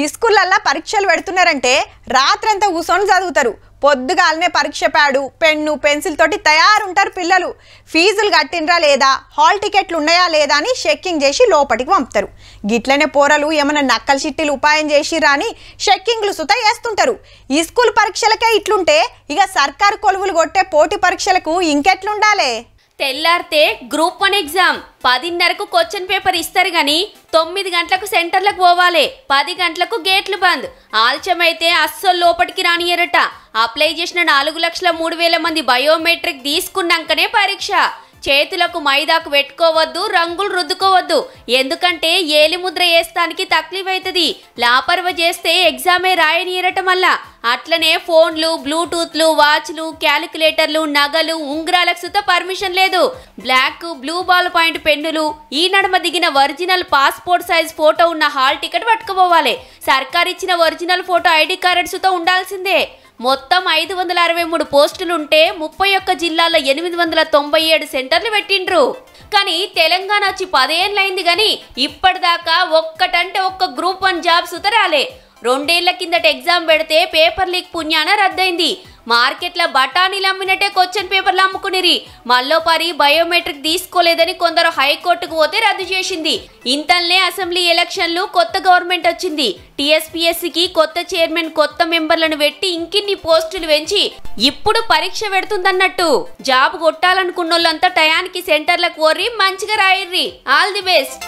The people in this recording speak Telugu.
ఈ స్కూళ్ళల్లో పరీక్షలు పెడుతున్నారంటే రాత్రంతా కూర్చొని చదువుతారు. పొద్దుగాలనే పరీక్ష ప్యాడు పెన్ను పెన్సిల్ తోటి తయారుంటారు పిల్లలు. ఫీజులు కట్టినరా లేదా, హాల్ టికెట్లు ఉన్నాయా లేదా అని చెక్కింగ్ చేసి లోపలికి పంపుతారు. గిట్లనే పోరలు ఏమైనా నక్కల చిట్టీలు ఉపాయం చేసిరా అని చెక్కింగ్లు సుతా వేస్తుంటారు. ఈ స్కూల్ పరీక్షలకే ఇట్లుంటే ఇక సర్కారు కొలువులు కొట్టే పోటీ పరీక్షలకు ఇంకెట్లుండాలి? తెల్లారితే గ్రూప్ 1 ఎగ్జామ్ 10:30కు క్వశ్చన్ పేపర్ ఇస్తారు గాని 9 గంటలకు సెంటర్లకు పోవాలి. 10 గంటలకు గేట్లు బంద్. ఆలస్యమైతే అస్సలు లోపలికి రానియరట. అప్లై చేసిన 4,03,000 మంది బయోమెట్రిక్ తీసుకున్నాకనే పరీక్ష. చేతులకు మైదాకు పెట్టుకోవద్దు, రంగులు రుద్దుకోవద్దు. ఎందుకంటే ఏలిముద్ర వేస్తానికి తక్లీఫ్ అవుతుంది. లాపర్వ చేస్తే ఎగ్జామే రాయనీయరట. మళ్ళా అట్లనే ఫోన్లు, బ్లూటూత్లు, వాచ్లు, క్యాలిక్యులేటర్లు, నగలు, ఉంగరాలకు సుత పర్మిషన్ లేదు. బ్లాక్, బ్లూ బాల్ పాయింట్ పెన్నులు, ఈ నడుమ దిగిన ఒరిజినల్ పాస్పోర్ట్ సైజ్ ఫోటో ఉన్న హాల్ టికెట్ పట్టుకుపోవాలి. సర్కార్ ఇచ్చిన ఒరిజినల్ ఫోటో ఐడి కార్డు సుత ఉండాల్సిందే. మొత్తం 563 పోస్టులుంటే 31 జిల్లాల్లో 897 సెంటర్లు పెట్టిండ్రు. కానీ తెలంగాణ వచ్చి 10 ఏళ్ళైంది గాని ఇప్పటిదాకా ఒక్కటంటే ఒక్క గ్రూప్ 1 జాబ్ సుతరాలే. 2 ఏళ్ల కిందట ఎగ్జామ్ పెడితే పేపర్ లీక్ పుణ్యాన రద్దయింది. మార్కెట్లో బఠానీలు అమ్మినట్టే క్వశ్చన్ పేపర్లు అమ్ముకునిరి. మల్లోపారి బయోమెట్రిక్ తీసుకోలేదని కొందరు హైకోర్టుకు పోతే రద్దు చేసింది. ఇంతల్నే అసెంబ్లీ ఎలక్షన్లు, కొత్త గవర్నమెంట్ వచ్చింది. టీఎస్పీఎస్సీకి కొత్త చైర్మన్, కొత్త మెంబర్లను పెట్టి ఇంకిన్ని పోస్టులు పెంచి ఇప్పుడు పరీక్ష పెడుతుందన్నట్టు. జాబ్ కొట్టాలనుకున్నోళ్ళంతా టయానికి సెంటర్లకు పోర్రి, మంచిగా రాయిర్రి. All the best.